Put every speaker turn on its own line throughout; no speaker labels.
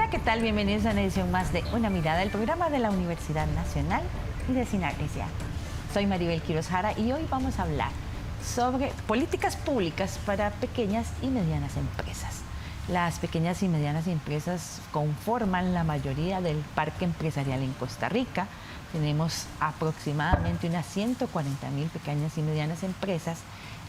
Hola, ¿qué tal? Bienvenidos a una edición más de Una Mirada, el programa de la Universidad Nacional y de SINAG S.A. Soy Maribel Quiroz Jara y hoy vamos a hablar sobre políticas públicas para pequeñas y medianas empresas. Las pequeñas y medianas empresas conforman la mayoría del parque empresarial en Costa Rica. Tenemos aproximadamente unas 140.000 pequeñas y medianas empresas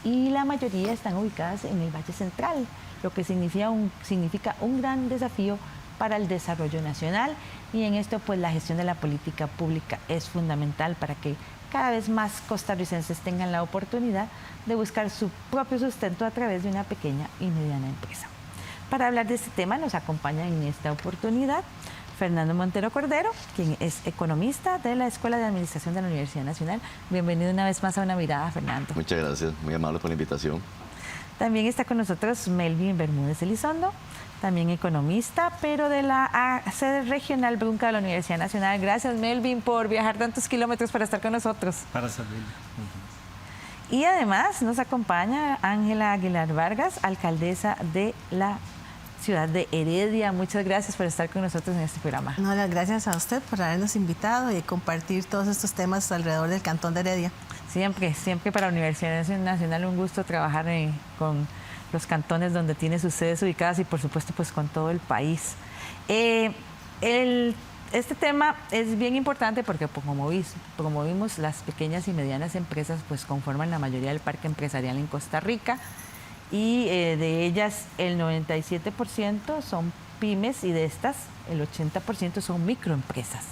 y la mayoría están ubicadas en el Valle Central, lo que significa un gran desafío para el desarrollo nacional, y en esto pues la gestión de la política pública es fundamental para que cada vez más costarricenses tengan la oportunidad de buscar su propio sustento a través de una pequeña y mediana empresa. Para hablar de este tema nos acompaña en esta oportunidad Fernando Montero Cordero, quien es economista de la Escuela de Administración de la Universidad Nacional. Bienvenido una vez más a Una Mirada, Fernando.
Muchas gracias, muy amable por la invitación.
También está con nosotros Melvin Bermúdez Elizondo, también economista, pero de la sede regional Brunca de la Universidad Nacional. Gracias, Melvin, por viajar tantos kilómetros para estar con nosotros.
Para servirle.
Y además nos acompaña Ángela Aguilar Vargas, alcaldesa de la ciudad de Heredia. Muchas gracias por estar con nosotros en este programa.
No, las gracias a usted por habernos invitado y compartir todos estos temas alrededor del Cantón de Heredia.
Siempre para la Universidad Nacional un gusto trabajar con los cantones donde tiene sus sedes ubicadas y por supuesto pues con todo el país. Este tema es bien importante porque promovimos las pequeñas y medianas empresas, pues conforman la mayoría del parque empresarial en Costa Rica, y de ellas el 97% son pymes y de estas el 80% son microempresas.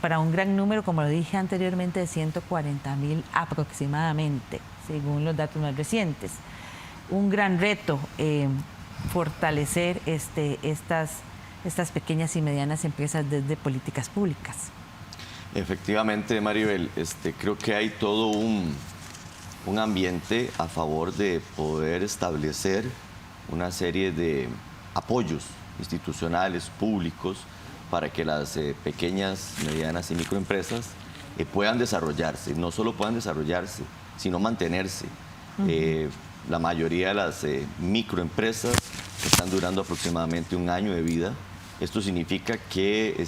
Para un gran número, como lo dije anteriormente, de 140.000 aproximadamente, según los datos más recientes. Un gran reto fortalecer estas pequeñas y medianas empresas desde políticas públicas.
Efectivamente, Maribel, creo que hay todo un ambiente a favor de poder establecer una serie de apoyos institucionales, públicos, para que las pequeñas, medianas y microempresas puedan desarrollarse. No solo puedan desarrollarse, sino mantenerse. La mayoría de las microempresas están durando aproximadamente 1 año de vida. Esto significa que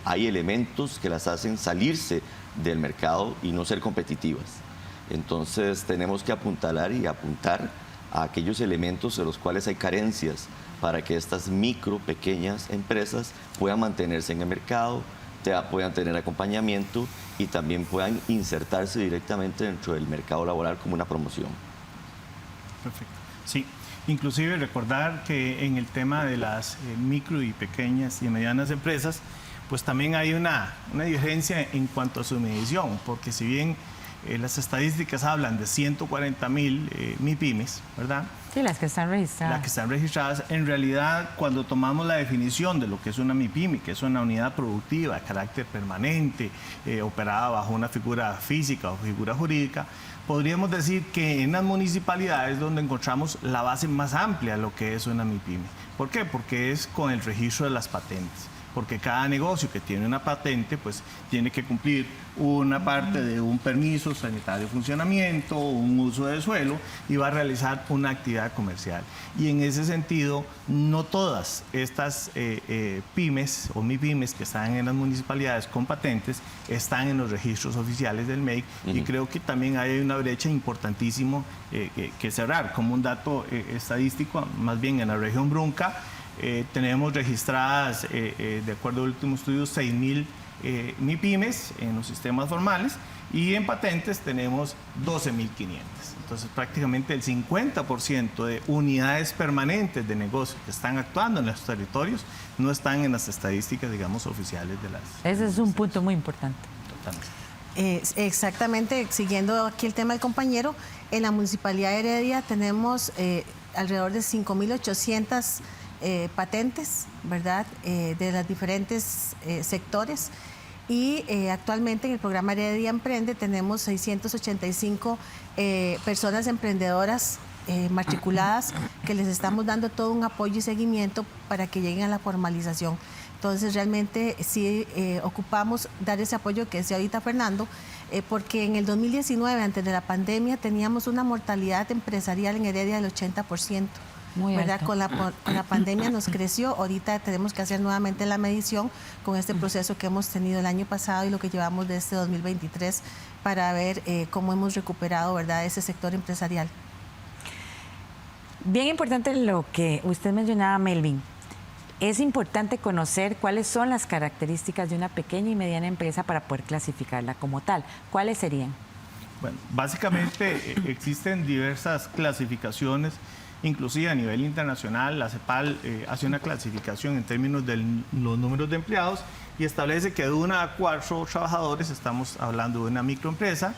hay elementos que las hacen salirse del mercado y no ser competitivas. Entonces tenemos que apuntalar y apuntar a aquellos elementos de los cuales hay carencias para que estas pequeñas empresas puedan mantenerse en el mercado, puedan tener acompañamiento y también puedan insertarse directamente dentro del mercado laboral como una promoción.
Perfecto. Sí, inclusive recordar que en el tema de las micro y pequeñas y medianas empresas, pues también hay una diferencia en cuanto a su medición, porque si bien las estadísticas hablan de 140.000 MIPYMES, ¿verdad?
Sí, las que están registradas.
Las que están registradas. En realidad, cuando tomamos la definición de lo que es una MIPYME, que es una unidad productiva de carácter permanente, operada bajo una figura física o figura jurídica, podríamos decir que en las municipalidades donde encontramos la base más amplia de lo que es una MIPYME. ¿Por qué? Porque es con el registro de las patentes. Porque cada negocio que tiene una patente, pues tiene que cumplir una parte de un permiso sanitario de funcionamiento, un uso de suelo, y va a realizar una actividad comercial. Y en ese sentido, no todas estas pymes o MIPYMES que están en las municipalidades con patentes están en los registros oficiales del MEIC, y creo que también hay una brecha importantísima que cerrar. Como un dato estadístico, más bien en la región Brunca, tenemos registradas, de acuerdo al último estudio, 6.000 MIPYMES en los sistemas formales, y en patentes tenemos 12.500. Entonces, prácticamente el 50% de unidades permanentes de negocio que están actuando en los territorios no están en las estadísticas, digamos, oficiales de las...
Ese es un punto muy importante.
Totalmente.
Exactamente, siguiendo aquí el tema del compañero, en la Municipalidad de Heredia tenemos alrededor de 5.800 patentes, ¿verdad?, de los diferentes sectores, y actualmente en el programa Heredia Emprende tenemos 685 personas emprendedoras matriculadas, que les estamos dando todo un apoyo y seguimiento para que lleguen a la formalización. Entonces realmente sí ocupamos dar ese apoyo que decía ahorita Fernando, porque en el 2019, antes de la pandemia, teníamos una mortalidad empresarial en Heredia del 80%.
Muy
¿verdad?
alto.
Con la pandemia nos creció, ahorita tenemos que hacer nuevamente la medición con este proceso que hemos tenido el año pasado y lo que llevamos de este 2023 para ver cómo hemos recuperado, ¿verdad?, ese sector empresarial.
Bien importante lo que usted mencionaba, Melvin. Es importante conocer cuáles son las características de una pequeña y mediana empresa para poder clasificarla como tal. ¿Cuáles serían?
Bueno, básicamente existen diversas clasificaciones, inclusive a nivel internacional. La CEPAL hace una clasificación en términos de los números de empleados y establece que de 1 a 4 trabajadores estamos hablando de una microempresa,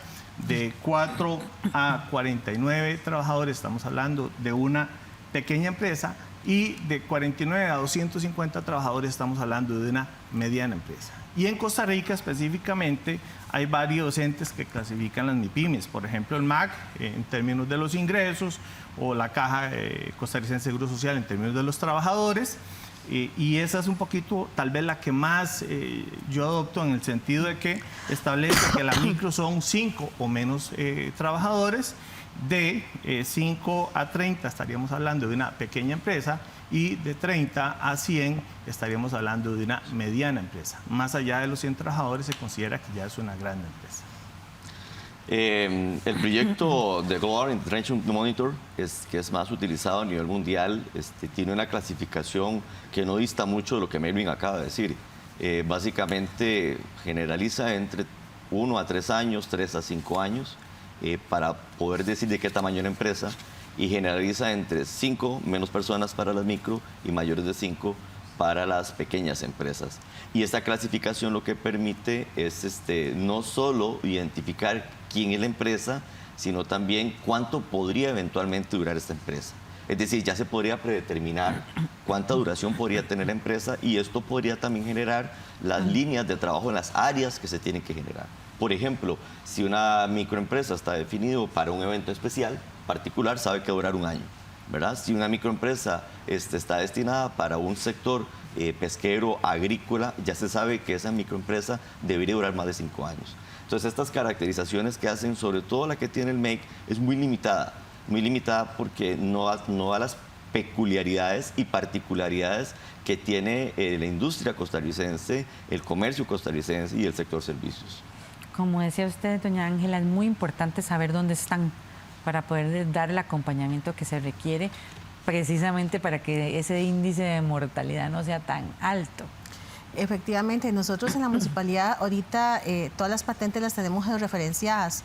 de 4 a 49 trabajadores estamos hablando de una pequeña empresa y de 49 a 250 trabajadores estamos hablando de una mediana empresa. Y en Costa Rica específicamente hay varios entes que clasifican las MIPYMES, por ejemplo el MAC en términos de los ingresos o la Caja Costarricense de Seguro Social en términos de los trabajadores. Y esa es un poquito tal vez la que más yo adopto en el sentido de que establece que la micro son 5 o menos trabajadores. De 5 a 30 estaríamos hablando de una pequeña empresa y de 30 a 100 estaríamos hablando de una mediana empresa. Más allá de los 100 trabajadores se considera que ya es una gran empresa.
El proyecto de Global Entrenchment Monitor, que es más utilizado a nivel mundial, tiene una clasificación que no dista mucho de lo que Melvin acaba de decir. Básicamente generaliza entre 1 a 3 años, 3 a 5 años, para poder decir de qué tamaño es la empresa, y generaliza entre 5 menos personas para las micro y mayores de 5 para las pequeñas empresas. Y esta clasificación lo que permite es no solo identificar quién es la empresa, sino también cuánto podría eventualmente durar esta empresa. Es decir, ya se podría predeterminar cuánta duración podría tener la empresa y esto podría también generar las líneas de trabajo en las áreas que se tienen que generar. Por ejemplo, si una microempresa está definido para un evento especial, particular, sabe que va a durar 1 año, ¿verdad? Si una microempresa está destinada para un sector pesquero, agrícola, ya se sabe que esa microempresa debería durar más de 5 años. Entonces, estas caracterizaciones que hacen, sobre todo la que tiene el MEC, es muy limitada porque no a las peculiaridades y particularidades que tiene la industria costarricense, el comercio costarricense y el sector servicios.
Como decía usted, doña Ángela, es muy importante saber dónde están para poder dar el acompañamiento que se requiere precisamente para que ese índice de mortalidad no sea tan alto.
Efectivamente, nosotros en la municipalidad ahorita todas las patentes las tenemos georreferenciadas.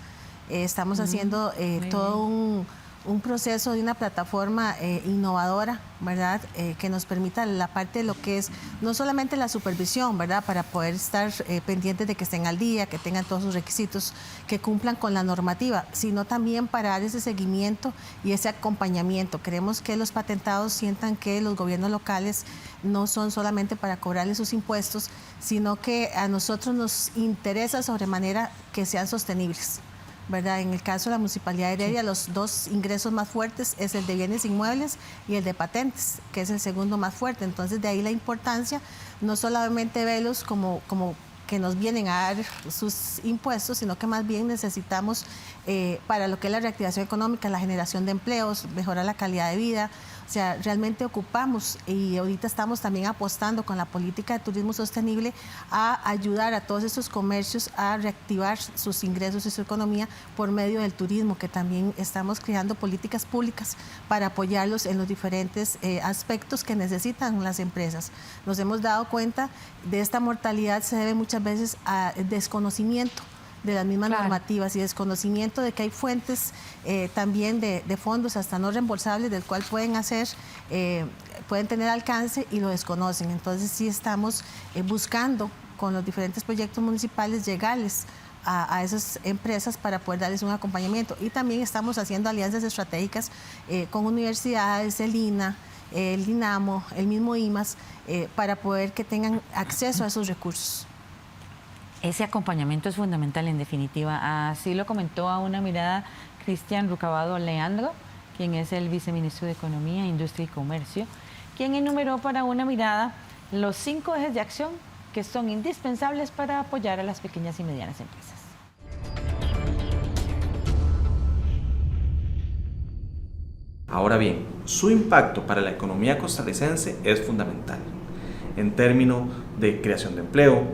Estamos haciendo todo un proceso de una plataforma innovadora, ¿verdad? Que nos permita la parte de lo que es no solamente la supervisión, ¿verdad? Para poder estar pendientes de que estén al día, que tengan todos sus requisitos, que cumplan con la normativa, sino también para dar ese seguimiento y ese acompañamiento. Queremos que los patentados sientan que los gobiernos locales no son solamente para cobrarles sus impuestos, sino que a nosotros nos interesa sobremanera que sean sostenibles, ¿verdad? En el caso de la Municipalidad de Heredia, los 2 ingresos más fuertes es el de bienes inmuebles y el de patentes, que es el segundo más fuerte. Entonces, de ahí la importancia, no solamente verlos como que nos vienen a dar sus impuestos, sino que más bien necesitamos para lo que es la reactivación económica, la generación de empleos, mejorar la calidad de vida. O sea, realmente ocupamos y ahorita estamos también apostando con la política de turismo sostenible a ayudar a todos estos comercios a reactivar sus ingresos y su economía por medio del turismo, que también estamos creando políticas públicas para apoyarlos en los diferentes aspectos que necesitan las empresas. Nos hemos dado cuenta de esta mortalidad se debe muchas veces a desconocimiento de las mismas normativas y desconocimiento de que hay fuentes también de fondos hasta no reembolsables del cual pueden tener alcance y lo desconocen. Entonces sí estamos buscando con los diferentes proyectos municipales llegarles a esas empresas para poder darles un acompañamiento. Y también estamos haciendo alianzas estratégicas con universidades, el INA, el DINAMO, el mismo IMAS, para poder que tengan acceso a esos recursos.
Ese acompañamiento es fundamental, en definitiva. Así lo comentó a una mirada Cristian Rucabado Leandro, quien es el viceministro de Economía, Industria y Comercio, quien enumeró para una mirada los 5 ejes de acción que son indispensables para apoyar a las pequeñas y medianas empresas.
Ahora bien, su impacto para la economía costarricense es fundamental en términos de creación de empleo,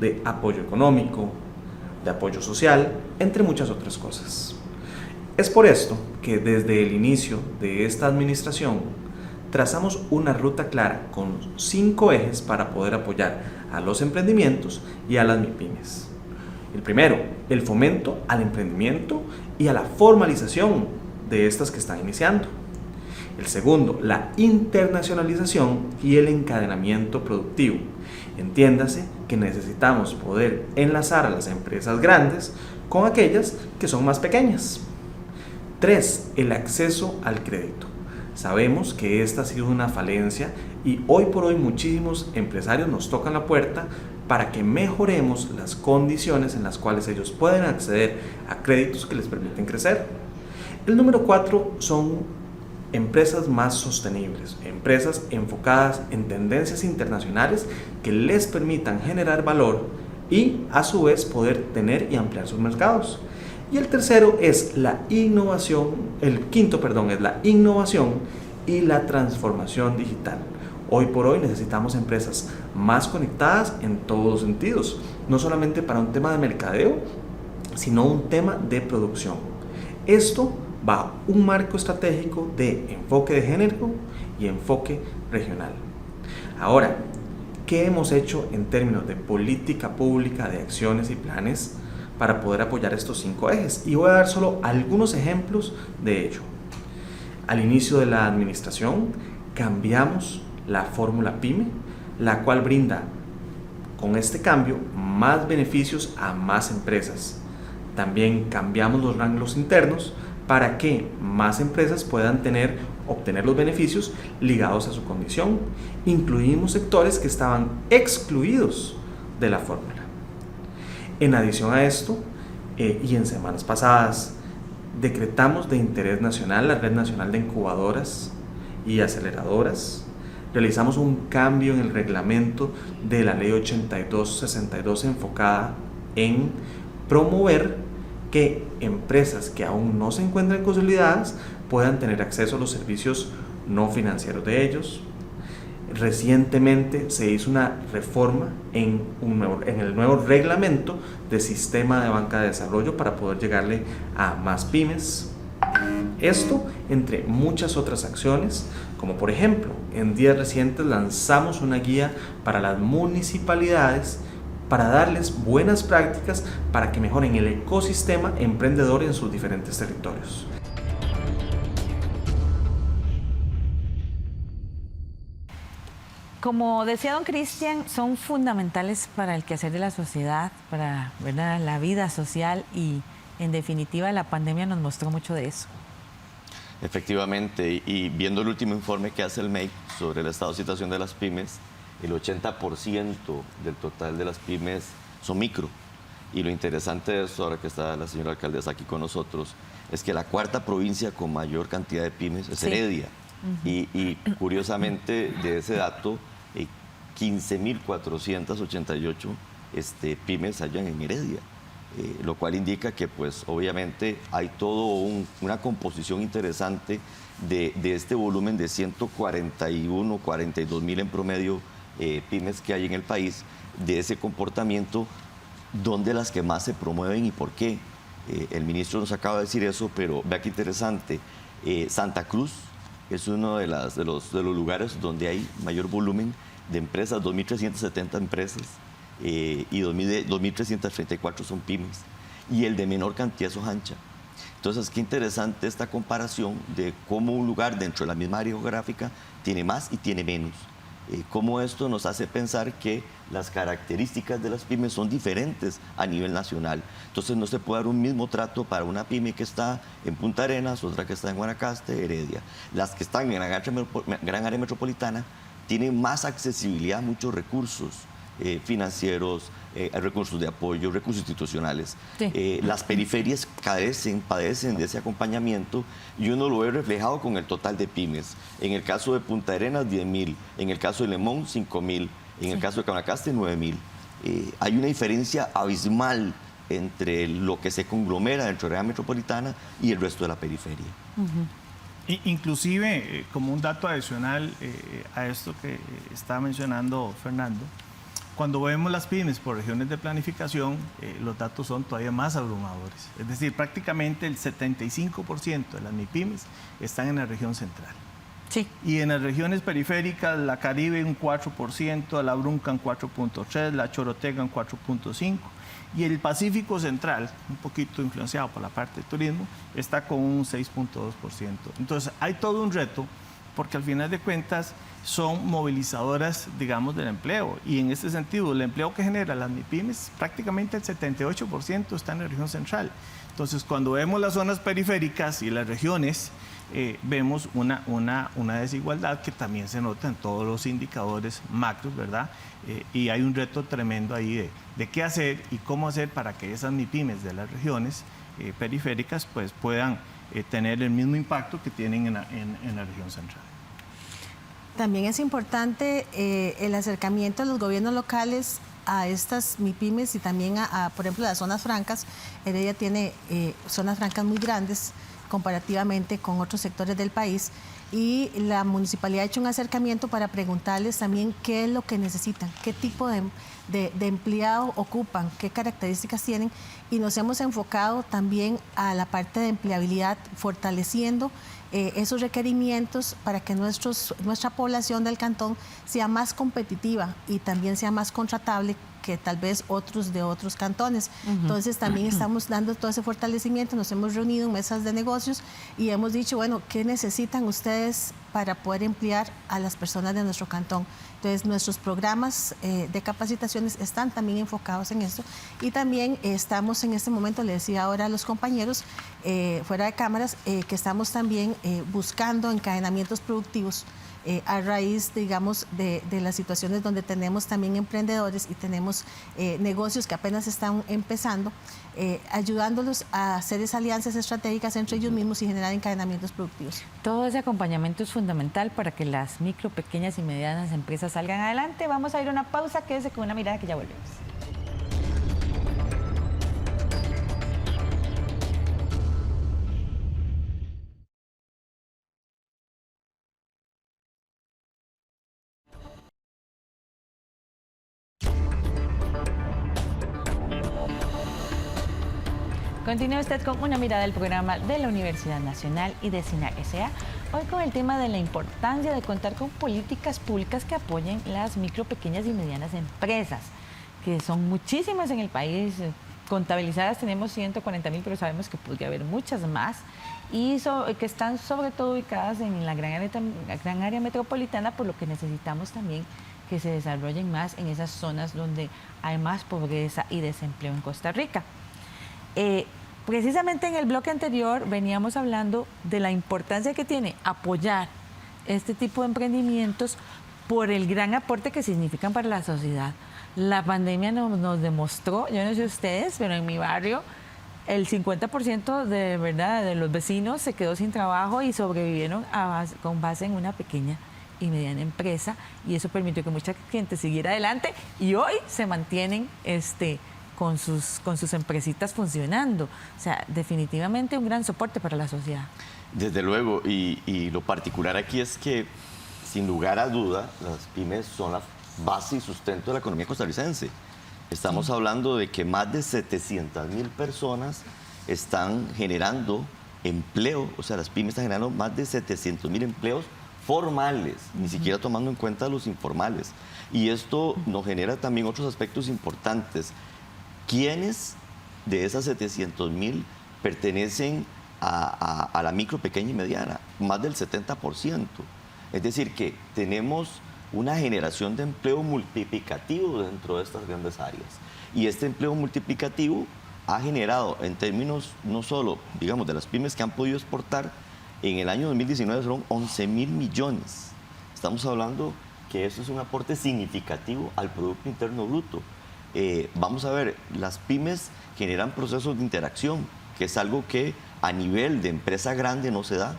de apoyo económico, de apoyo social, entre muchas otras cosas. Es por esto que desde el inicio de esta administración trazamos una ruta clara con 5 ejes para poder apoyar a los emprendimientos y a las MIPYMES. El primero, el fomento al emprendimiento y a la formalización de estas que están iniciando. El segundo, la internacionalización y el encadenamiento productivo. Entiéndase que necesitamos poder enlazar a las empresas grandes con aquellas que son más pequeñas. 3. El acceso al crédito. Sabemos que esta ha sido una falencia y hoy por hoy muchísimos empresarios nos tocan la puerta para que mejoremos las condiciones en las cuales ellos pueden acceder a créditos que les permiten crecer. El número 4 son empresas más sostenibles, empresas enfocadas en tendencias internacionales que les permitan generar valor y a su vez poder tener y ampliar sus mercados. Y el tercero es la innovación, el quinto, perdón, es la innovación y la transformación digital. Hoy por hoy necesitamos empresas más conectadas en todos los sentidos, no solamente para un tema de mercadeo, sino un tema de producción. Esto bajo un marco estratégico de enfoque de género y enfoque regional. Ahora, ¿qué hemos hecho en términos de política pública, de acciones y planes para poder apoyar estos 5 ejes? Y voy a dar solo algunos ejemplos de ello. Al inicio de la administración cambiamos la fórmula PYME, la cual brinda con este cambio más beneficios a más empresas. También cambiamos los rangos internos para que más empresas puedan obtener los beneficios ligados a su condición. Incluimos sectores que estaban excluidos de la fórmula. En adición a esto, y en semanas pasadas, decretamos de interés nacional la Red Nacional de Incubadoras y Aceleradoras. Realizamos un cambio en el reglamento de la Ley 8262 enfocada en promover que empresas que aún no se encuentran consolidadas puedan tener acceso a los servicios no financieros de ellos. Recientemente se hizo una reforma en el nuevo reglamento de sistema de banca de desarrollo para poder llegarle a más pymes. Esto entre muchas otras acciones, como por ejemplo, en días recientes lanzamos una guía para las municipalidades para darles buenas prácticas para que mejoren el ecosistema emprendedor en sus diferentes territorios.
Como decía don Cristian, son fundamentales para el quehacer de la sociedad, para, ¿verdad?, la vida social y en definitiva la pandemia nos mostró mucho de eso.
Efectivamente, y viendo el último informe que hace el MEI sobre el estado de situación de las pymes, el 80% del total de las pymes son micro. Y lo interesante de eso, ahora que está la señora alcaldesa aquí con nosotros, es que la 4ª provincia con mayor cantidad de pymes es Heredia. Y curiosamente, de ese dato, 15.488 pymes hallan en Heredia. Lo cual indica que pues obviamente hay todo una composición interesante de este volumen de 141, 42 mil en promedio pymes que hay en el país, de ese comportamiento, donde las que más se promueven y por qué. El ministro nos acaba de decir eso, pero vea qué interesante. Santa Cruz es uno de los lugares donde hay mayor volumen de empresas, 2.370 empresas, y 2.334 son pymes, y el de menor cantidad es Ojancha. Entonces, qué interesante esta comparación de cómo un lugar dentro de la misma área geográfica tiene más y tiene menos. Cómo esto nos hace pensar que las características de las pymes son diferentes a nivel nacional. Entonces, no se puede dar un mismo trato para una pyme que está en Punta Arenas, otra que está en Guanacaste, Heredia. Las que están en la gran área metropolitana tienen más accesibilidad a muchos recursos financieros, recursos de apoyo, recursos institucionales. Sí. Las periferias padecen de ese acompañamiento y uno lo ve reflejado con el total de pymes. En el caso de Punta Arenas, 10.000, en el caso de Lemón, 5.000, en el caso de Guanacaste, 9.000. Hay una diferencia abismal entre lo que se conglomera dentro de la área metropolitana y el resto de la periferia.
Inclusive, como un dato adicional a esto que está mencionando Fernando, cuando vemos las pymes por regiones de planificación, los datos son todavía más abrumadores. Es decir, prácticamente el 75% de las MIPYMES están en la región central.
Sí.
Y en las regiones periféricas, la Caribe un 4%, la Bruncan 4.3%, la Chorotega un 4.5%, y el Pacífico Central, un poquito influenciado por la parte de turismo, está con un 6.2%. Entonces, hay todo un reto, porque al final de cuentas son movilizadoras, digamos, del empleo. Y en este sentido, el empleo que genera las MIPYMES, prácticamente el 78% está en la región central. Entonces, cuando vemos las zonas periféricas y las regiones, vemos una desigualdad que también se nota en todos los indicadores macros, ¿verdad? Y hay un reto tremendo ahí de qué hacer y cómo hacer para que esas MIPYMES de las regiones periféricas pues puedan tener el mismo impacto que tienen en la región central.
También es importante el acercamiento de los gobiernos locales a estas MIPYMES y también por ejemplo, las zonas francas. Heredia tiene zonas francas muy grandes comparativamente con otros sectores del país, y la municipalidad ha hecho un acercamiento para preguntarles también qué es lo que necesitan, qué tipo de empleado ocupan, qué características tienen, y nos hemos enfocado también a la parte de empleabilidad, fortaleciendo esos requerimientos para que nuestra población del cantón sea más competitiva y también sea más contratable que tal vez otros de otros cantones. Entonces también estamos dando todo ese fortalecimiento, nos hemos reunido en mesas de negocios y hemos dicho, bueno, ¿qué necesitan ustedes para poder emplear a las personas de nuestro cantón? Entonces nuestros programas de capacitaciones están también enfocados en esto, y también estamos en este momento, le decía ahora a los compañeros fuera de cámaras, que estamos también buscando encadenamientos productivos a raíz, digamos, de las situaciones donde tenemos también emprendedores y tenemos negocios que apenas están empezando, ayudándolos a hacer esas alianzas estratégicas entre ellos mismos y generar encadenamientos productivos.
Todo ese acompañamiento es fundamental para que las micro, pequeñas y medianas empresas salgan adelante. Vamos a ir a una pausa, quédese con una mirada que ya volvemos. Continúa usted con una mirada del programa de la Universidad Nacional y de SINAC S.A. Hoy con el tema de la importancia de contar con políticas públicas que apoyen las micro, pequeñas y medianas empresas, que son muchísimas en el país. Contabilizadas tenemos 140.000, pero sabemos que podría haber muchas más, y que están sobre todo ubicadas en la gran área metropolitana, por lo que necesitamos también que se desarrollen más en esas zonas donde hay más pobreza y desempleo en Costa Rica. Precisamente en el bloque anterior veníamos hablando de la importancia que tiene apoyar este tipo de emprendimientos por el gran aporte que significan para la sociedad. La pandemia nos demostró, yo no sé ustedes, pero en mi barrio el 50% de los vecinos se quedó sin trabajo y sobrevivieron con base en una pequeña y mediana empresa, y eso permitió que mucha gente siguiera adelante y hoy se mantienen con sus empresitas funcionando. O sea, definitivamente un gran soporte para la sociedad.
Desde luego, y lo particular aquí es que, sin lugar a duda, las pymes son la base y sustento de la economía costarricense. Estamos hablando de que más de 700.000 personas están generando empleo, o sea, las pymes están generando más de 700.000 empleos formales, ni siquiera tomando en cuenta los informales. Y esto nos genera también otros aspectos importantes. ¿Quiénes de esas 700.000 pertenecen a la micro, pequeña y mediana? Más del 70%. Es decir, que tenemos una generación de empleo multiplicativo dentro de estas grandes áreas. Y este empleo multiplicativo ha generado, en términos no solo, digamos, de las pymes que han podido exportar, en el año 2019 fueron 11.000 millones. Estamos hablando que eso es un aporte significativo al Producto Interno Bruto. Vamos a ver, las pymes generan procesos de interacción, que es algo que a nivel de empresa grande no se da.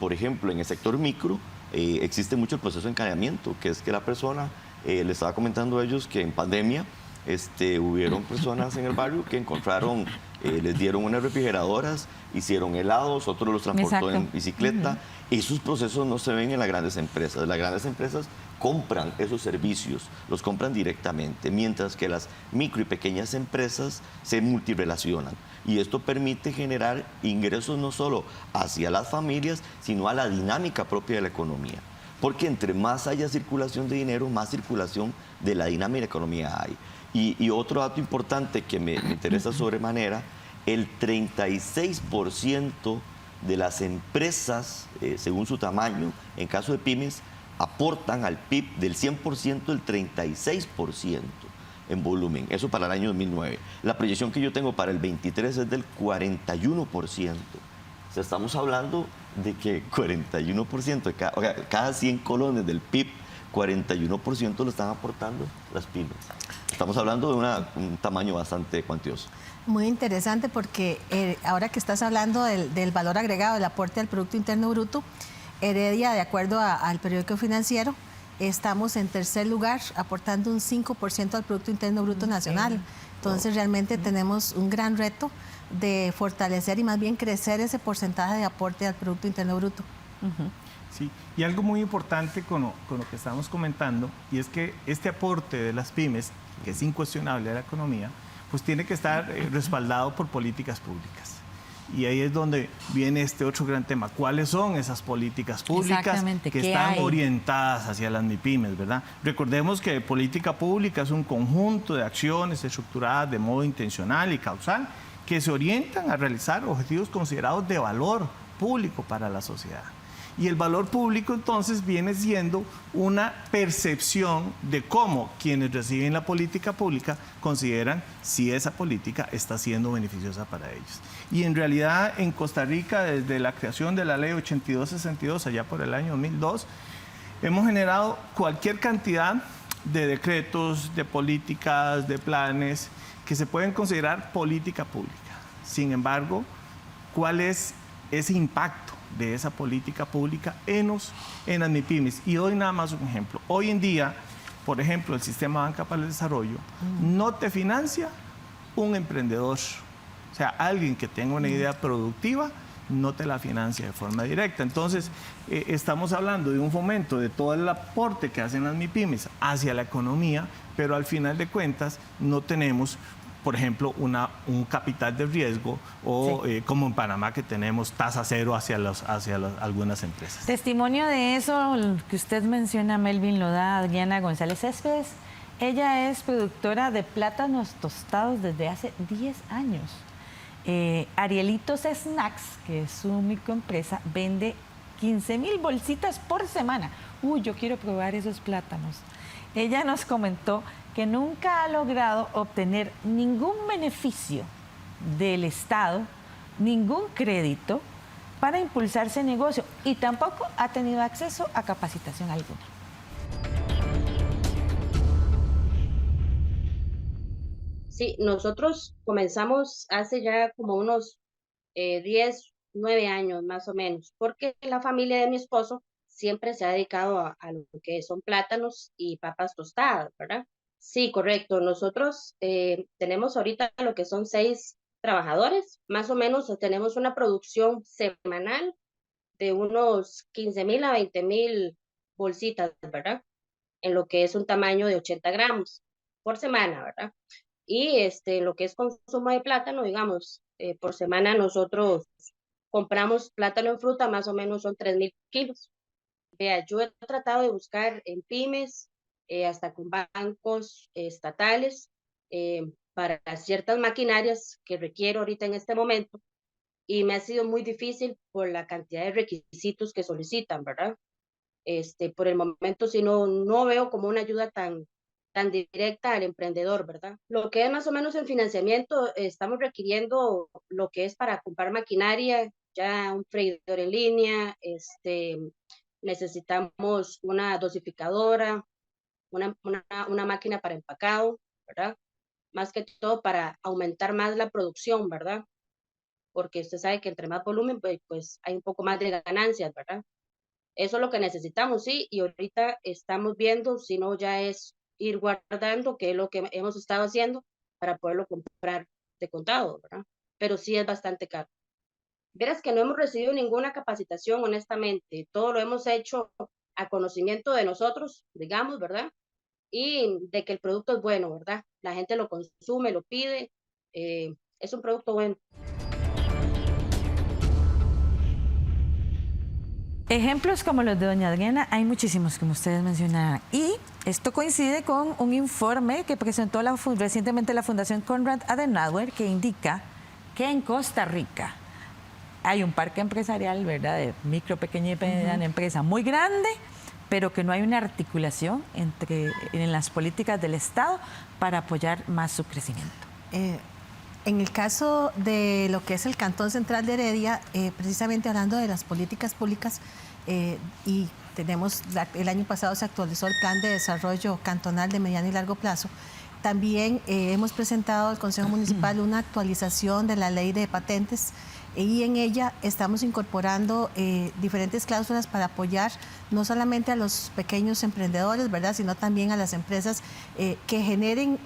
Por ejemplo, en el sector micro existe mucho el proceso de encadenamiento, que es que la persona, le estaba comentando a ellos que en pandemia hubieron personas en el barrio que encontraron Les dieron unas refrigeradoras, hicieron helados, otros los transportó en
Exacto.
bicicleta. Esos procesos no se ven en las grandes empresas. Las grandes empresas compran esos servicios, los compran directamente, mientras que las micro y pequeñas empresas se multirelacionan. Y esto permite generar ingresos no solo hacia las familias, sino a la dinámica propia de la economía. Porque entre más haya circulación de dinero, más circulación de la dinámica de la economía hay. Y otro dato importante que me interesa sobremanera, el 36% de las empresas, según su tamaño, en caso de pymes, aportan al PIB del 100%, el 36% en volumen. Eso para el año 2009. La proyección que yo tengo para el 23 es del 41%. O sea, estamos hablando de que 41% de cada 100 colones del PIB, 41% lo están aportando las pymes. Estamos hablando de un tamaño bastante cuantioso.
Muy interesante porque ahora que estás hablando del valor agregado, del aporte al Producto Interno Bruto, Heredia, de acuerdo al periódico financiero, estamos en tercer lugar, aportando un 5% al Producto Interno Bruto Nacional. Entonces, realmente tenemos un gran reto de fortalecer y más bien crecer ese porcentaje de aporte al Producto Interno Bruto.
Sí, y algo muy importante con lo que estamos comentando, y es que este aporte de las pymes, que es incuestionable a la economía, pues tiene que estar respaldado por políticas públicas. Y ahí es donde viene este otro gran tema. ¿Cuáles son esas políticas públicas
Exactamente,
que
¿qué
están
hay?
orientadas hacia las MIPYMES, verdad? Recordemos que política pública es un conjunto de acciones estructuradas de modo intencional y causal que se orientan a realizar objetivos considerados de valor público para la sociedad. Y el valor público entonces viene siendo una percepción de cómo quienes reciben la política pública consideran si esa política está siendo beneficiosa para ellos. Y en realidad en Costa Rica, desde la creación de la ley 8262, allá por el año 2002, hemos generado cualquier cantidad de decretos, de políticas, de planes que se pueden considerar política pública. Sin embargo, ¿cuál es ese impacto de esa política pública en las MIPYMES? Y doy nada más un ejemplo. Hoy en día, por ejemplo, el Sistema Banca para el Desarrollo no te financia un emprendedor. O sea, alguien que tenga una idea productiva no te la financia de forma directa. Entonces, estamos hablando de un fomento de todo el aporte que hacen las MIPYMES hacia la economía, pero al final de cuentas no tenemos, por ejemplo, un capital de riesgo o
Sí.
como en Panamá que tenemos tasa cero hacia algunas empresas.
Testimonio de eso el que usted menciona, Melvin, lo da Adriana González Céspedes. Ella es productora de plátanos tostados desde hace 10 años. Arielitos Snacks, que es su microempresa, vende 15,000 bolsitas por semana. Uy, yo quiero probar esos plátanos. Ella nos comentó que nunca ha logrado obtener ningún beneficio del Estado, ningún crédito para impulsar ese negocio y tampoco ha tenido acceso a capacitación alguna.
Sí, nosotros comenzamos hace ya como unos 10, 9 años más o menos, porque la familia de mi esposo siempre se ha dedicado a lo que son plátanos y papas tostadas, ¿verdad? Sí, correcto. Nosotros tenemos ahorita lo que son 6 trabajadores, más o menos tenemos una producción semanal de unos 15,000 a 20,000 bolsitas, ¿verdad? En lo que es un tamaño de 80 gramos por semana, ¿verdad? Y lo que es consumo de plátano, digamos, por semana nosotros compramos plátano en fruta, más o menos son 3,000 kilos. Vea, yo he tratado de buscar en pymes, hasta con bancos estatales, para ciertas maquinarias que requiero ahorita en este momento, y me ha sido muy difícil por la cantidad de requisitos que solicitan, ¿verdad? Por el momento, si no veo como una ayuda tan directa al emprendedor, ¿verdad? Lo que es más o menos en financiamiento, estamos requiriendo lo que es para comprar maquinaria, ya un freidor en línea, necesitamos una dosificadora, una máquina para empacado, ¿verdad? Más que todo para aumentar más la producción, ¿verdad? Porque usted sabe que entre más volumen, pues hay un poco más de ganancias, ¿verdad? Eso es lo que necesitamos, sí, y ahorita estamos viendo, si no ya es ir guardando, que es lo que hemos estado haciendo para poderlo comprar de contado, ¿verdad? pero sí es bastante caro. Verás que no hemos recibido ninguna capacitación, honestamente. Todo lo hemos hecho a conocimiento de nosotros, digamos, ¿verdad? Y de que el producto es bueno, ¿verdad? La gente lo consume, lo pide, es un producto bueno.
Ejemplos como los de doña Adriana hay muchísimos, como ustedes mencionaban. Y esto coincide con un informe que presentó recientemente la Fundación Konrad Adenauer, que indica que en Costa Rica hay un parque empresarial, ¿verdad?, de micro, pequeña y mediana empresa muy grande, pero que no hay una articulación en las políticas del Estado para apoyar más su crecimiento.
En el caso de lo que es el Cantón Central de Heredia, precisamente hablando de las políticas públicas, y el año pasado se actualizó el Plan de Desarrollo Cantonal de mediano y largo plazo. También hemos presentado al Consejo Municipal una actualización de la Ley de Patentes, y en ella estamos incorporando diferentes cláusulas para apoyar no solamente a los pequeños emprendedores, ¿verdad?, sino también a las empresas que generen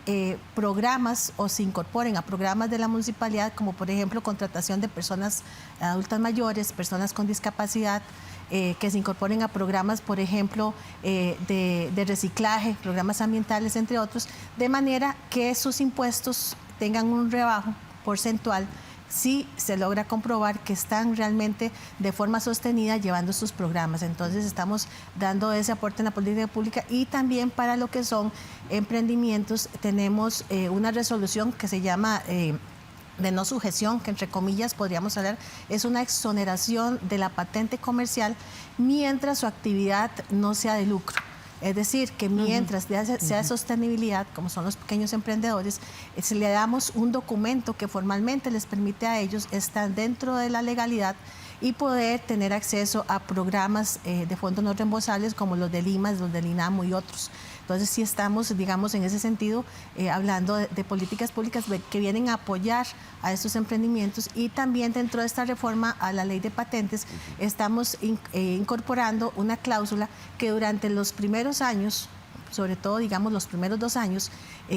programas o se incorporen a programas de la municipalidad, como por ejemplo contratación de personas adultas mayores, personas con discapacidad, que se incorporen a programas, por ejemplo, de reciclaje, programas ambientales, entre otros, de manera que sus impuestos tengan un rebajo porcentual si se logra comprobar que están realmente de forma sostenida llevando sus programas. Entonces estamos dando ese aporte en la política pública, y también para lo que son emprendimientos tenemos una resolución que se llama de no sujeción, que entre comillas podríamos hablar, es una exoneración de la patente comercial mientras su actividad no sea de lucro. Es decir, que mientras sea de sostenibilidad, como son los pequeños emprendedores, se le damos un documento que formalmente les permite a ellos estar dentro de la legalidad y poder tener acceso a programas de fondos no reembolsables como los del IMAS, los del INAMO y otros. Entonces sí estamos, digamos, en ese sentido, hablando de políticas públicas que vienen a apoyar a estos emprendimientos, y también dentro de esta reforma a la ley de patentes estamos incorporando una cláusula que durante los primeros años, sobre todo, digamos, los primeros 2 años,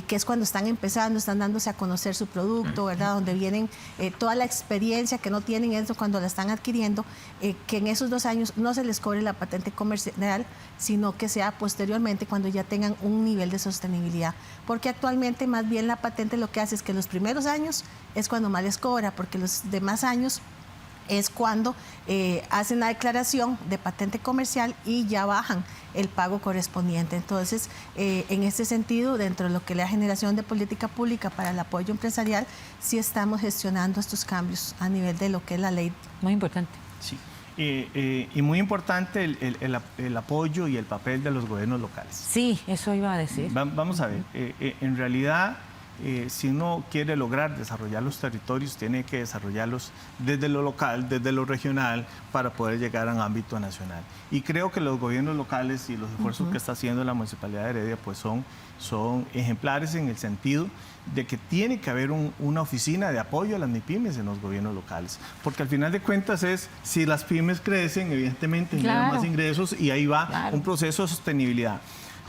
que es cuando están empezando, están dándose a conocer su producto, ¿verdad?, donde vienen toda la experiencia que no tienen eso cuando la están adquiriendo, que en esos 2 años no se les cobre la patente comercial, sino que sea posteriormente cuando ya tengan un nivel de sostenibilidad. Porque actualmente más bien la patente lo que hace es que los primeros años es cuando más les cobra, porque los demás años es cuando hacen la declaración de patente comercial y ya bajan el pago correspondiente. Entonces, en este sentido, dentro de lo que es la generación de política pública para el apoyo empresarial, sí estamos gestionando estos cambios a nivel de lo que es la ley.
Muy importante.
Sí. Y muy importante el apoyo y el papel de los gobiernos locales.
Sí, eso iba a decir.
Vamos a ver, en realidad, si uno quiere lograr desarrollar los territorios, tiene que desarrollarlos desde lo local, desde lo regional, para poder llegar a un ámbito nacional. Y creo que los gobiernos locales y los esfuerzos que está haciendo la Municipalidad de Heredia pues son ejemplares en el sentido de que tiene que haber una oficina de apoyo a las MIPYMES en los gobiernos locales. Porque al final de cuentas si las pymes crecen, evidentemente generan más ingresos, y ahí va un proceso de sostenibilidad.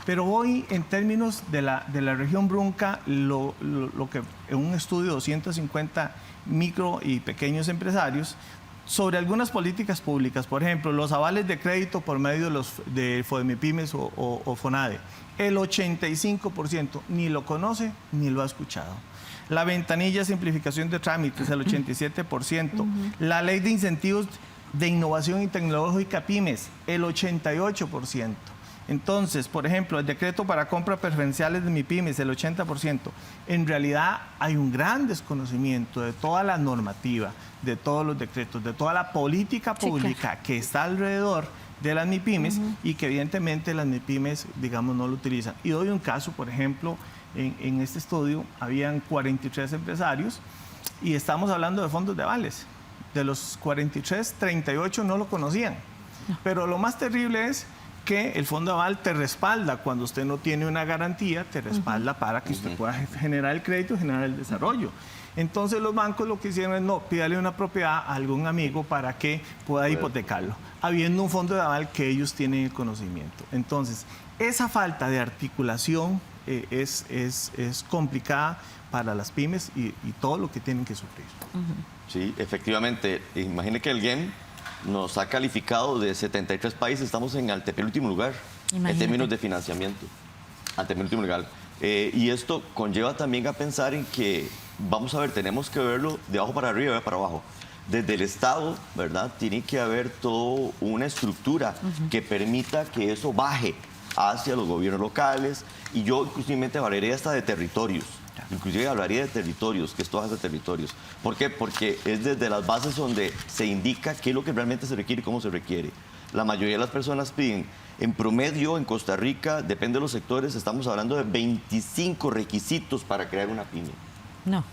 Pero hoy, en términos de la región Brunca, lo que en un estudio de 250 micro y pequeños empresarios, sobre algunas políticas públicas, por ejemplo, los avales de crédito por medio de FODEMIPYMES o FONADE, el 85% ni lo conoce ni lo ha escuchado. La ventanilla de simplificación de trámites, el 87%. La ley de incentivos de innovación y tecnológica pymes, el 88%. Entonces, por ejemplo, el decreto para compra preferenciales de MIPYMES, el 80%. En realidad hay un gran desconocimiento de toda la normativa, de todos los decretos, de toda la política pública que está alrededor de las MIPYMES y que evidentemente las MIPYMES, digamos, no lo utilizan. Y doy un caso, por ejemplo, en este estudio habían 43 empresarios y estamos hablando de fondos de avales. De los 43, 38 no lo conocían. Pero lo más terrible es que el fondo aval te respalda cuando usted no tiene una garantía, te respalda para que usted pueda generar el crédito y generar el desarrollo. Entonces los bancos lo que hicieron es, no, pídale una propiedad a algún amigo para que pueda hipotecarlo, habiendo un fondo de aval que ellos tienen el conocimiento. Entonces, esa falta de articulación es complicada para las pymes y todo lo que tienen que sufrir.
Sí, efectivamente. Imagine que el GEM nos ha calificado de 73 países, estamos en antepenúltimo lugar en términos de financiamiento. Antepenúltimo lugar. Y esto conlleva también a pensar en que, vamos a ver, tenemos que verlo de abajo para arriba y de para abajo. Desde el Estado, ¿verdad? Tiene que haber toda una estructura que permita que eso baje hacia los gobiernos locales. Y yo inclusive hablaría hasta de territorios. Inclusive hablaría de territorios, que esto hace territorios. ¿Por qué? Porque es desde las bases donde se indica qué es lo que realmente se requiere y cómo se requiere. La mayoría de las personas piden, en promedio en Costa Rica, depende de los sectores, estamos hablando de 25 requisitos para crear una pyme.
No,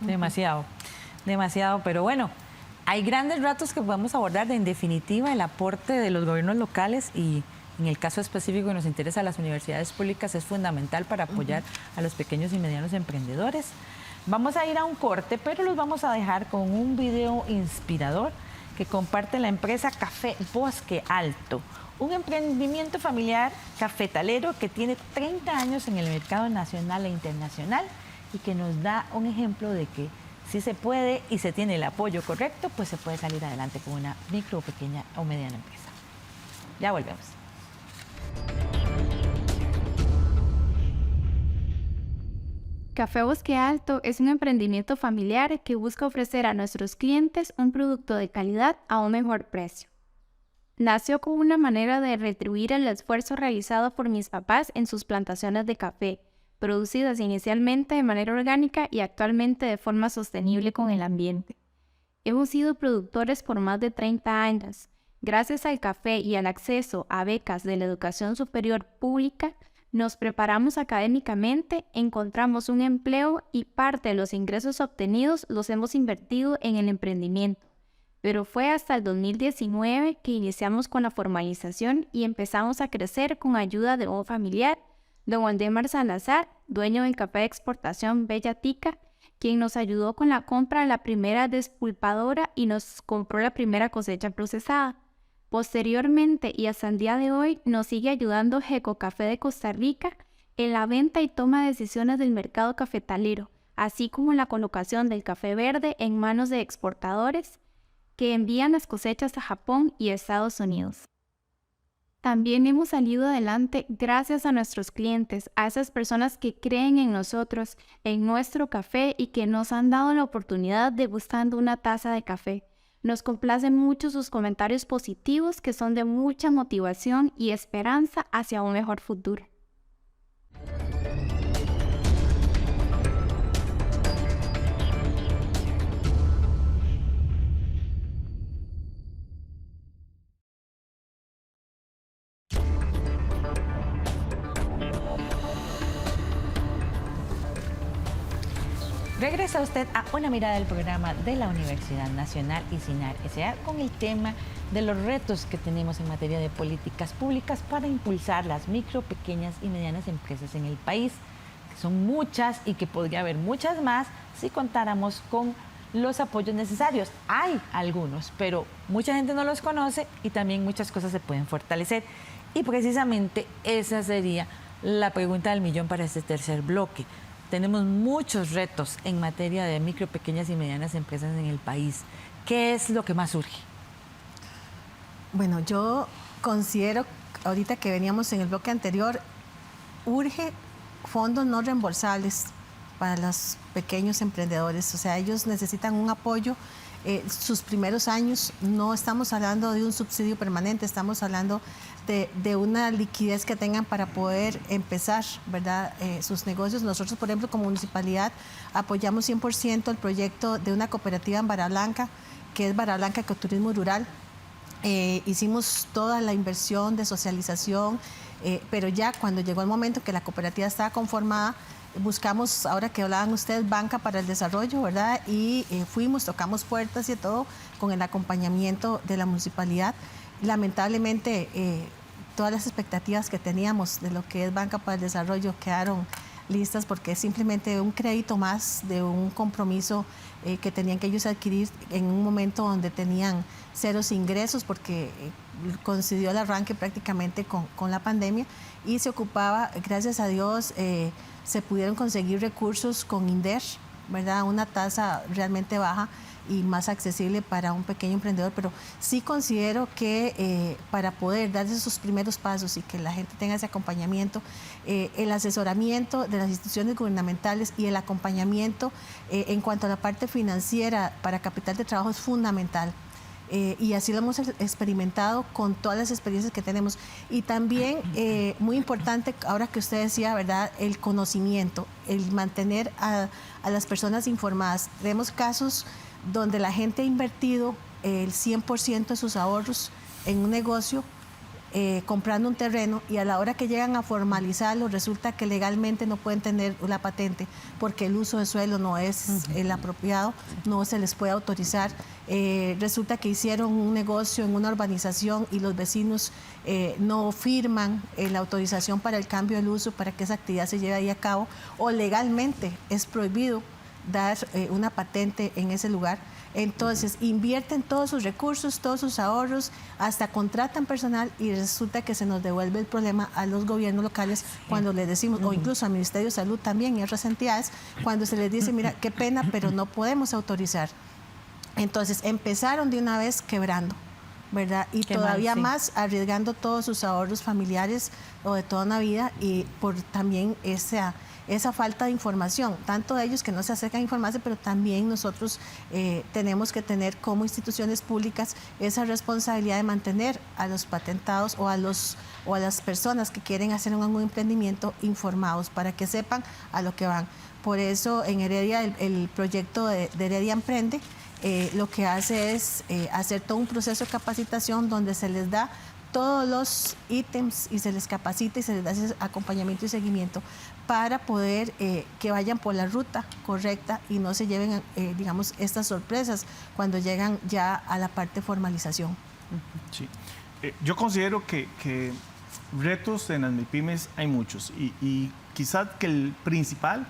demasiado, demasiado, pero bueno, hay grandes retos que podemos abordar. En definitiva, el aporte de los gobiernos locales y en el caso específico que nos interesa a las universidades públicas es fundamental para apoyar a los pequeños y medianos emprendedores. Vamos a ir a un corte, pero los vamos a dejar con un video inspirador que comparte la empresa Café Bosque Alto, un emprendimiento familiar cafetalero que tiene 30 años en el mercado nacional e internacional y que nos da un ejemplo de que si se puede y se tiene el apoyo correcto, pues se puede salir adelante con una micro, pequeña o mediana empresa. Ya volvemos.
Café Bosque Alto es un emprendimiento familiar que busca ofrecer a nuestros clientes un producto de calidad a un mejor precio. Nació como una manera de retribuir el esfuerzo realizado por mis papás en sus plantaciones de café, producidas inicialmente de manera orgánica y actualmente de forma sostenible con el ambiente. Hemos sido productores por más de 30 años. Gracias al café y al acceso a becas de la educación superior pública, nos preparamos académicamente, encontramos un empleo y parte de los ingresos obtenidos los hemos invertido en el emprendimiento. Pero fue hasta el 2019 que iniciamos con la formalización y empezamos a crecer con ayuda de un familiar, don Waldemar Salazar, dueño del café de exportación Bella Tica, quien nos ayudó con la compra de la primera despulpadora y nos compró la primera cosecha procesada. Posteriormente y hasta el día de hoy nos sigue ayudando Geco Café de Costa Rica en la venta y toma de decisiones del mercado cafetalero, así como en la colocación del café verde en manos de exportadores que envían las cosechas a Japón y Estados Unidos. También hemos salido adelante gracias a nuestros clientes, a esas personas que creen en nosotros, en nuestro café y que nos han dado la oportunidad degustando una taza de café. Nos complacen mucho sus comentarios positivos que son de mucha motivación y esperanza hacia un mejor futuro.
Regresa usted a una mirada del programa de la Universidad Nacional y SINAR S.A. con el tema de los retos que tenemos en materia de políticas públicas para impulsar las micro, pequeñas y medianas empresas en el país, que son muchas y que podría haber muchas más si contáramos con los apoyos necesarios. Hay algunos, pero mucha gente no los conoce y también muchas cosas se pueden fortalecer. Y precisamente esa sería la pregunta del millón para este tercer bloque. Tenemos muchos retos en materia de micro, pequeñas y medianas empresas en el país. ¿Qué es lo que más urge?
Bueno, yo considero, ahorita que veníamos en el bloque anterior, urge fondos no reembolsables para los pequeños emprendedores. O sea, ellos necesitan un apoyo. Sus primeros años, no estamos hablando de un subsidio permanente, estamos hablando de una liquidez que tengan para poder empezar, ¿verdad? Sus negocios. Nosotros, por ejemplo, como municipalidad, apoyamos 100% el proyecto de una cooperativa en Barra Blanca, que es Barra Blanca Ecoturismo Rural. Hicimos toda la inversión de socialización, pero ya cuando llegó el momento que la cooperativa estaba conformada, buscamos, ahora que hablaban ustedes, banca para el desarrollo, ¿verdad? Y fuimos, tocamos puertas y todo con el acompañamiento de la municipalidad. Lamentablemente, todas las expectativas que teníamos de lo que es banca para el desarrollo quedaron listas porque es simplemente un crédito más de un compromiso que tenían que ellos adquirir en un momento donde tenían ceros ingresos porque coincidió el arranque prácticamente con la pandemia y se ocupaba, gracias a Dios, se pudieron conseguir recursos con INDER, ¿verdad? Una tasa realmente baja y más accesible para un pequeño emprendedor, pero sí considero que para poder dar esos primeros pasos y que la gente tenga ese acompañamiento, el asesoramiento de las instituciones gubernamentales y el acompañamiento en cuanto a la parte financiera para capital de trabajo es fundamental. Y así lo hemos experimentado con todas las experiencias que tenemos. Y también, muy importante, ahora que usted decía, ¿verdad?, el conocimiento, el mantener a las personas informadas. Tenemos casos donde la gente ha invertido el 100% de sus ahorros en un negocio, comprando un terreno, y a la hora que llegan a formalizarlo resulta que legalmente no pueden tener la patente porque el uso de suelo no es el apropiado, no se les puede autorizar. Resulta que hicieron un negocio en una urbanización y los vecinos no firman la autorización para el cambio del uso para que esa actividad se lleve ahí a cabo, o legalmente es prohibido dar una patente en ese lugar. Entonces invierten todos sus recursos, todos sus ahorros, hasta contratan personal y resulta que se nos devuelve el problema a los gobiernos locales cuando les decimos, o incluso al Ministerio de Salud también y a otras entidades, cuando se les dice, mira, qué pena, pero no podemos autorizar. Entonces empezaron de una vez quebrando, ¿verdad? Y
Qué
todavía
mal, sí.
más arriesgando todos sus ahorros familiares o de toda una vida, y por también esa falta de información, tanto de ellos que no se acercan a informarse, pero también nosotros tenemos que tener como instituciones públicas esa responsabilidad de mantener a los patentados o a las personas que quieren hacer un emprendimiento informados para que sepan a lo que van. Por eso en Heredia, el proyecto de Heredia Emprende, lo que hace es hacer todo un proceso de capacitación donde se les da todos los ítems y se les capacita y se les da ese acompañamiento y seguimiento para poder que vayan por la ruta correcta y no se lleven, digamos, estas sorpresas cuando llegan ya a la parte de formalización.
Sí. Yo considero que retos en las MIPYMES hay muchos y quizás que el principal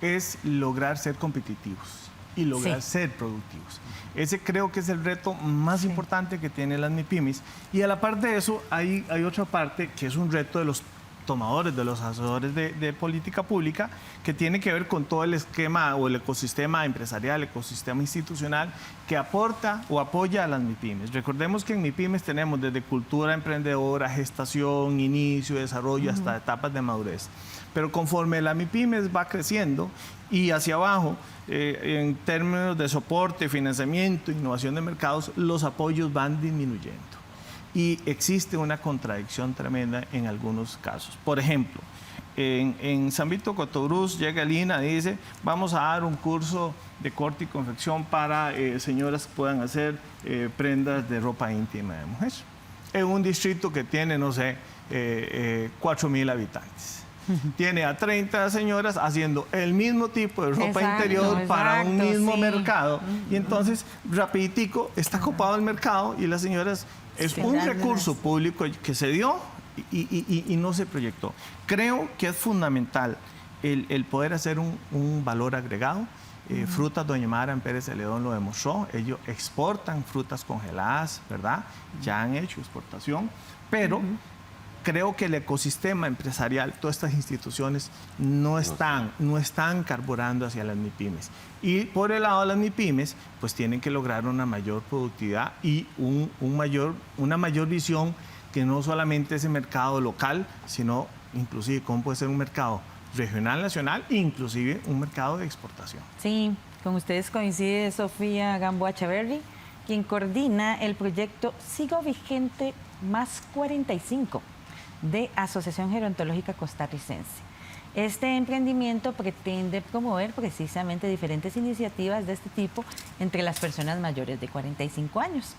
es lograr ser competitivos y lograr ser productivos. Ese creo que es el reto más importante que tienen las MIPYMES. Y a la par de eso hay otra parte que es un reto de los tomadores, de los asesores de política pública, que tiene que ver con todo el esquema o el ecosistema empresarial, el ecosistema institucional que aporta o apoya a las MIPYMES. Recordemos que en MIPYMES tenemos desde cultura emprendedora, gestación, inicio, desarrollo, hasta etapas de madurez. Pero conforme la MIPYMES va creciendo y hacia abajo, en términos de soporte, financiamiento, innovación de mercados, los apoyos van disminuyendo. Y existe una contradicción tremenda en algunos casos. Por ejemplo, en San Vito Cotobruz llega el INA y dice, vamos a dar un curso de corte y confección para señoras que puedan hacer prendas de ropa íntima de mujer. En un distrito que tiene, no sé, 4.000 habitantes. Tiene a 30 señoras haciendo el mismo tipo de ropa interior para un mismo mercado. Y entonces, rapiditico, está copado el mercado y las señoras... Es un recurso público que se dio y no se proyectó. Creo que es fundamental el poder hacer un valor agregado. Frutas Doña Mara en Pérez Celedón lo demostró. Ellos exportan frutas congeladas, ¿verdad? Ya han hecho exportación, pero creo que el ecosistema empresarial, todas estas instituciones no están carburando hacia las MIPYMES. Y por el lado de las MIPYMES, pues tienen que lograr una mayor productividad y una mayor visión, que no solamente ese mercado local, sino inclusive cómo puede ser un mercado regional, nacional, e inclusive un mercado de exportación.
Sí, con ustedes coincide Sofía Gamboa Echeverry, quien coordina el proyecto Sigo Vigente más 45 de Asociación Gerontológica Costarricense. Este emprendimiento pretende promover precisamente diferentes iniciativas de este tipo entre las personas mayores de 45 años.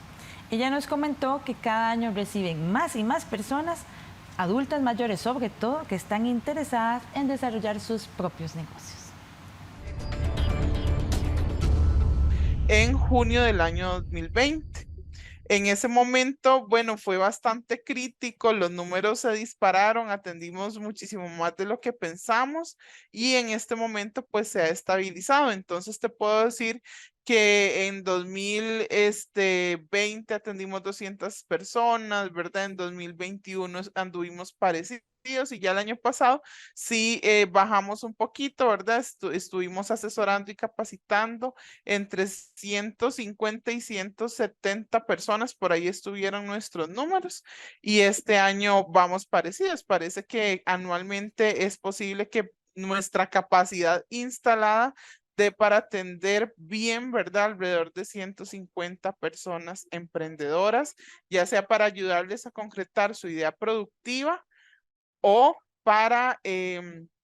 Ella nos comentó que cada año reciben más y más personas, adultas mayores sobre todo, que están interesadas en desarrollar sus propios negocios.
En junio del año 2020. En ese momento, bueno, fue bastante crítico, los números se dispararon, atendimos muchísimo más de lo que pensamos y en este momento pues se ha estabilizado. Entonces te puedo decir que en 2020 atendimos 200 personas, ¿verdad? En 2021 anduvimos parecidos y ya el año pasado sí bajamos un poquito, ¿verdad? Estuvimos asesorando y capacitando entre 150 y 170 personas, por ahí estuvieron nuestros números y este año vamos parecidos. Parece que anualmente es posible que nuestra capacidad instalada para atender bien, ¿verdad? Alrededor de 150 personas emprendedoras, ya sea para ayudarles a concretar su idea productiva o para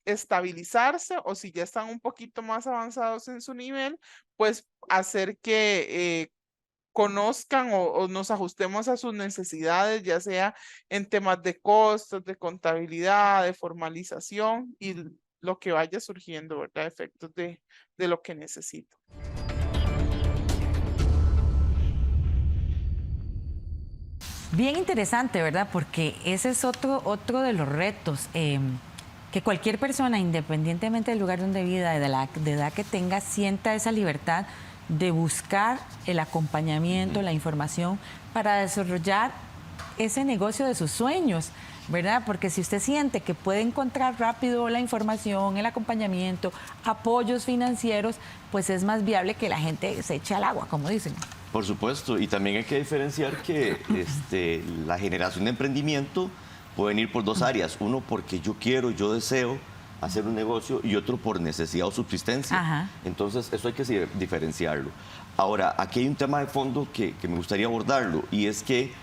estabilizarse, o si ya están un poquito más avanzados en su nivel, pues hacer que conozcan o nos ajustemos a sus necesidades, ya sea en temas de costos, de contabilidad, de formalización y lo que vaya surgiendo, ¿verdad? Efectos de lo que necesito.
Bien interesante, ¿verdad? Porque ese es otro de los retos, que cualquier persona, independientemente del lugar donde viva, de la edad que tenga, sienta esa libertad de buscar el acompañamiento, la información para desarrollar ese negocio de sus sueños, ¿verdad? Porque si usted siente que puede encontrar rápido la información, el acompañamiento, apoyos financieros, pues es más viable que la gente se eche al agua, como dicen.
Por supuesto, y también hay que diferenciar que la generación de emprendimiento puede venir por dos áreas. Uno, porque yo quiero, yo deseo hacer un negocio, y otro por necesidad o subsistencia.
Ajá.
Entonces, eso hay que diferenciarlo. Ahora, aquí hay un tema de fondo que me gustaría abordarlo, y es que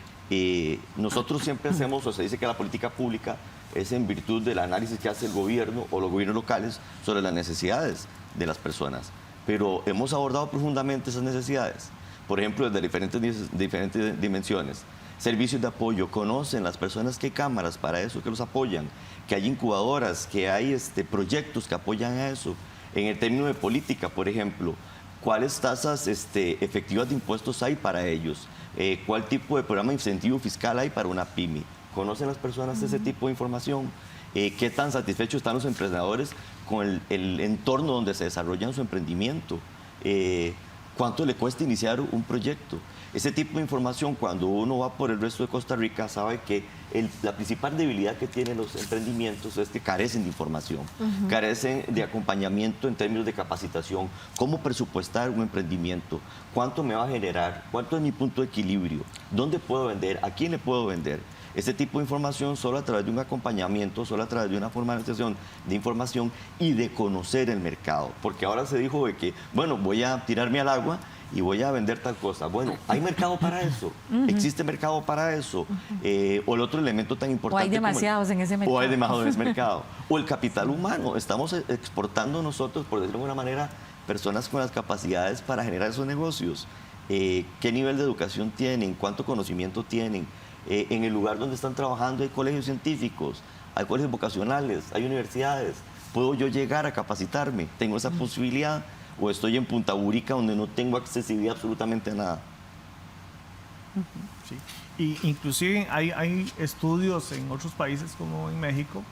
nosotros siempre hacemos, o se dice que la política pública es en virtud del análisis que hace el gobierno o los gobiernos locales sobre las necesidades de las personas. Pero hemos abordado profundamente esas necesidades. Por ejemplo, desde diferentes dimensiones. Servicios de apoyo, conocen las personas que hay cámaras para eso, que los apoyan, que hay incubadoras, que hay proyectos que apoyan a eso. En el término de política, por ejemplo, ¿cuáles tasas efectivas de impuestos hay para ellos? ¿Cuál tipo de programa de incentivo fiscal hay para una pyme? ¿Conocen las personas ese tipo de información? ¿Qué tan satisfechos están los emprendedores con el entorno donde se desarrollan su emprendimiento? ¿Cuánto le cuesta iniciar un proyecto? Ese tipo de información, cuando uno va por el resto de Costa Rica, sabe que la principal debilidad que tienen los emprendimientos es que carecen de información, carecen de acompañamiento en términos de capacitación, cómo presupuestar un emprendimiento, cuánto me va a generar, cuánto es mi punto de equilibrio, dónde puedo vender, a quién le puedo vender. Ese tipo de información solo a través de un acompañamiento, solo a través de una formalización de información y de conocer el mercado. Porque ahora se dijo de que, bueno, voy a tirarme al agua y voy a vender tal cosa. Bueno, ¿hay mercado para eso? ¿Existe mercado para eso? O el otro elemento tan importante.
O hay demasiados en ese mercado.
O hay demasiados en ese mercado. O el capital humano. Estamos exportando nosotros, por decirlo de alguna manera, personas con las capacidades para generar esos negocios. ¿Qué nivel de educación tienen? ¿Cuánto conocimiento tienen? En el lugar donde están trabajando hay colegios científicos, hay colegios vocacionales, hay universidades. ¿Puedo yo llegar a capacitarme? ¿Tengo esa posibilidad? ¿O estoy en Punta Burica donde no tengo accesibilidad absolutamente a nada?
Sí. Y inclusive hay estudios en otros países como en México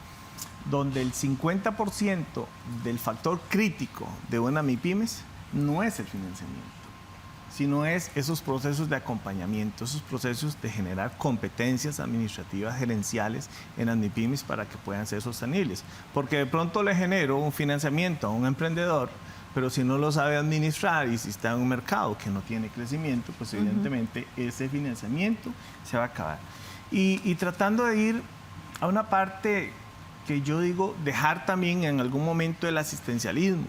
donde el 50% del factor crítico de una MIPYMES no es el financiamiento, sino es esos procesos de acompañamiento, esos procesos de generar competencias administrativas gerenciales en las MIPYMES para que puedan ser sostenibles. Porque de pronto le genero un financiamiento a un emprendedor, pero si no lo sabe administrar y si está en un mercado que no tiene crecimiento, pues evidentemente ese financiamiento se va a acabar. Y tratando de ir a una parte que yo digo, dejar también en algún momento el asistencialismo.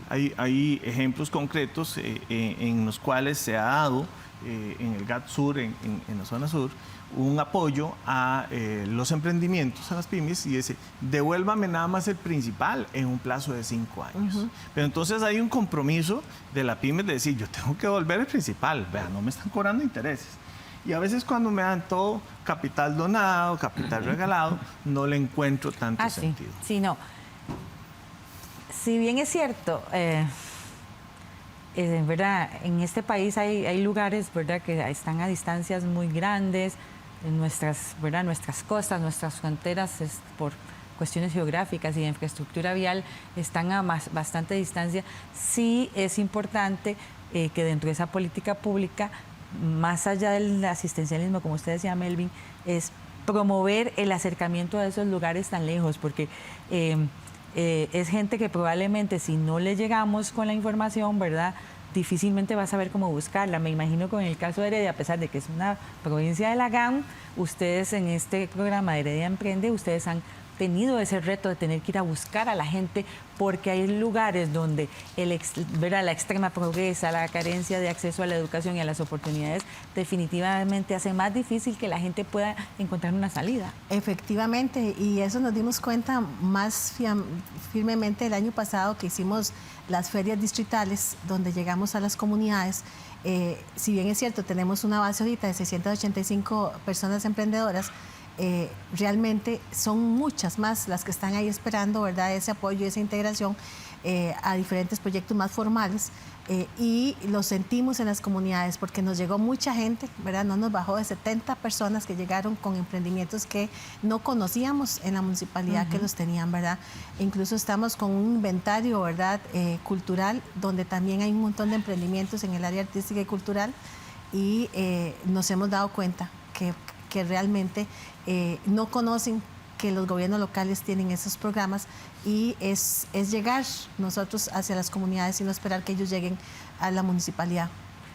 Hay ejemplos concretos en los cuales se ha dado en el GAT Sur, en la zona sur, un apoyo a los emprendimientos, a las pymes, y dice, devuélvame nada más el principal en un plazo de 5 años. Pero entonces hay un compromiso de la pyme de decir, yo tengo que devolver el principal, vean, no me están cobrando intereses. Y a veces cuando me dan todo capital donado, capital regalado, no le encuentro tanto sentido.
Sí, no. Si bien es cierto, ¿verdad? En este país hay lugares, ¿verdad?, que están a distancias muy grandes, en nuestras, ¿verdad?, nuestras costas, nuestras fronteras, por cuestiones geográficas y de infraestructura vial están a bastante distancia, sí es importante que dentro de esa política pública, más allá del asistencialismo, como usted decía, Melvin, es promover el acercamiento a esos lugares tan lejos, porque es gente que probablemente si no le llegamos con la información, ¿verdad?, difícilmente va a saber cómo buscarla. Me imagino con el caso de Heredia, a pesar de que es una provincia de la GAM, ustedes en este programa de Heredia Emprende, ustedes han tenido ese reto de tener que ir a buscar a la gente, porque hay lugares donde la extrema pobreza, la carencia de acceso a la educación y a las oportunidades definitivamente hace más difícil que la gente pueda encontrar una salida. Efectivamente, y eso nos dimos cuenta más firmemente el año pasado que hicimos las ferias distritales, donde llegamos a las comunidades. Si bien es cierto, tenemos una base ahorita de 685 personas emprendedoras, realmente son muchas más las que están ahí esperando, ¿verdad?, ese apoyo, esa integración a diferentes proyectos más formales, y lo sentimos en las comunidades porque nos llegó mucha gente, ¿verdad?, no nos bajó de 70 personas que llegaron con emprendimientos que no conocíamos en la municipalidad que los tenían, ¿verdad? Incluso estamos con un inventario, ¿verdad?, cultural, donde también hay un montón de emprendimientos en el área artística y cultural, y nos hemos dado cuenta que realmente no conocen que los gobiernos locales tienen esos programas, y es llegar nosotros hacia las comunidades y no esperar que ellos lleguen a la municipalidad.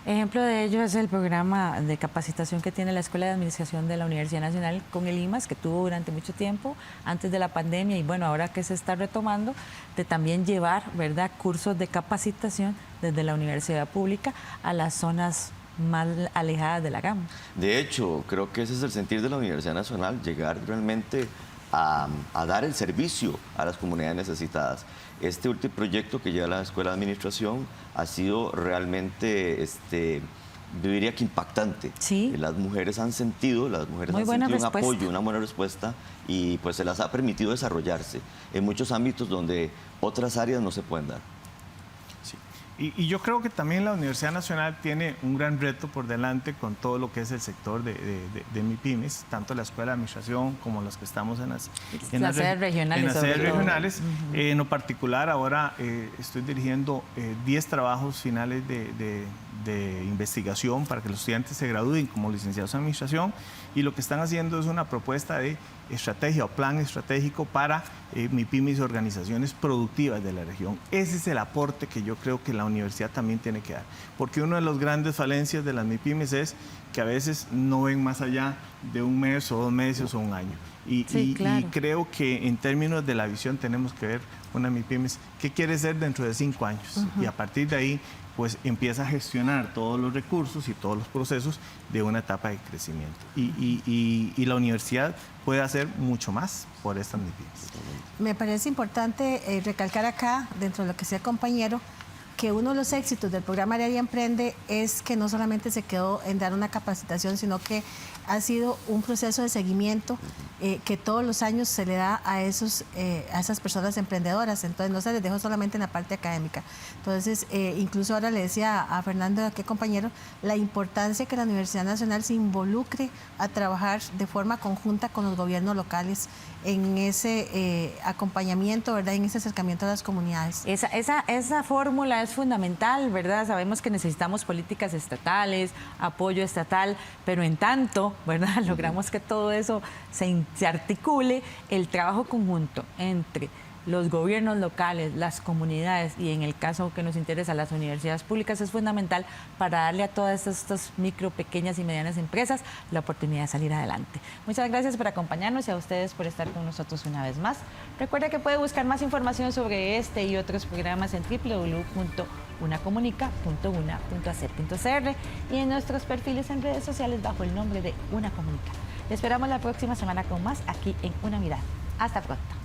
Ejemplo de ello es el programa de capacitación que tiene la Escuela de Administración de la Universidad Nacional con el IMAS, que tuvo durante mucho tiempo antes de la pandemia, y bueno, ahora que se está retomando, de también llevar, ¿verdad?, cursos de capacitación desde la universidad pública a las zonas más alejadas de la GAM.
De hecho, creo que ese es el sentir de la Universidad Nacional, llegar realmente a dar el servicio a las comunidades necesitadas. Este último proyecto que lleva la Escuela de Administración ha sido realmente, yo diría que impactante.
Sí.
Las mujeres han sentido un apoyo, una buena respuesta, y pues se las ha permitido desarrollarse en muchos ámbitos donde otras áreas no se pueden dar.
Y yo creo que también la Universidad Nacional tiene un gran reto por delante con todo lo que es el sector de MIPYMES, tanto la Escuela de Administración como los que estamos en las sedes regionales. En lo particular, ahora estoy dirigiendo 10 trabajos finales de investigación para que los estudiantes se gradúen como licenciados en Administración, y lo que están haciendo es una propuesta de estrategia o plan estratégico para MIPYMES y organizaciones productivas de la región. Ese es el aporte que yo creo que la universidad también tiene que dar, porque una de las grandes falencias de las MIPYMES es que a veces no ven más allá de un mes o 2 meses o un año. Y creo que en términos de la visión tenemos que ver una MIPYMES qué quiere ser dentro de 5 años, y a partir de ahí pues empieza a gestionar todos los recursos y todos los procesos de una etapa de crecimiento. Y la universidad puede hacer mucho más por estas MIPYMES.
Me parece importante recalcar acá, dentro de lo que sea compañero, que uno de los éxitos del programa Heredia Emprende es que no solamente se quedó en dar una capacitación, sino que ha sido un proceso de seguimiento que todos los años se le da a esas personas emprendedoras. Entonces no se les dejó solamente en la parte académica. Entonces incluso ahora le decía a Fernando, a qué compañero, la importancia que la Universidad Nacional se involucre a trabajar de forma conjunta con los gobiernos locales en ese acompañamiento, ¿verdad?, en ese acercamiento a las comunidades.
Esa fórmula es fundamental, ¿verdad? Sabemos que necesitamos políticas estatales, apoyo estatal, pero en tanto, ¿verdad?, logramos que todo eso se articule, el trabajo conjunto entre los gobiernos locales, las comunidades y, en el caso que nos interesa, las universidades públicas, es fundamental para darle a todas estas micro, pequeñas y medianas empresas la oportunidad de salir adelante. Muchas gracias por acompañarnos y a ustedes por estar con nosotros una vez más. Recuerda que puede buscar más información sobre este y otros programas en www.unacomunica.una.ac.cr y en nuestros perfiles en redes sociales bajo el nombre de Una Comunica. Les esperamos la próxima semana con más aquí en Una Mirada. Hasta pronto.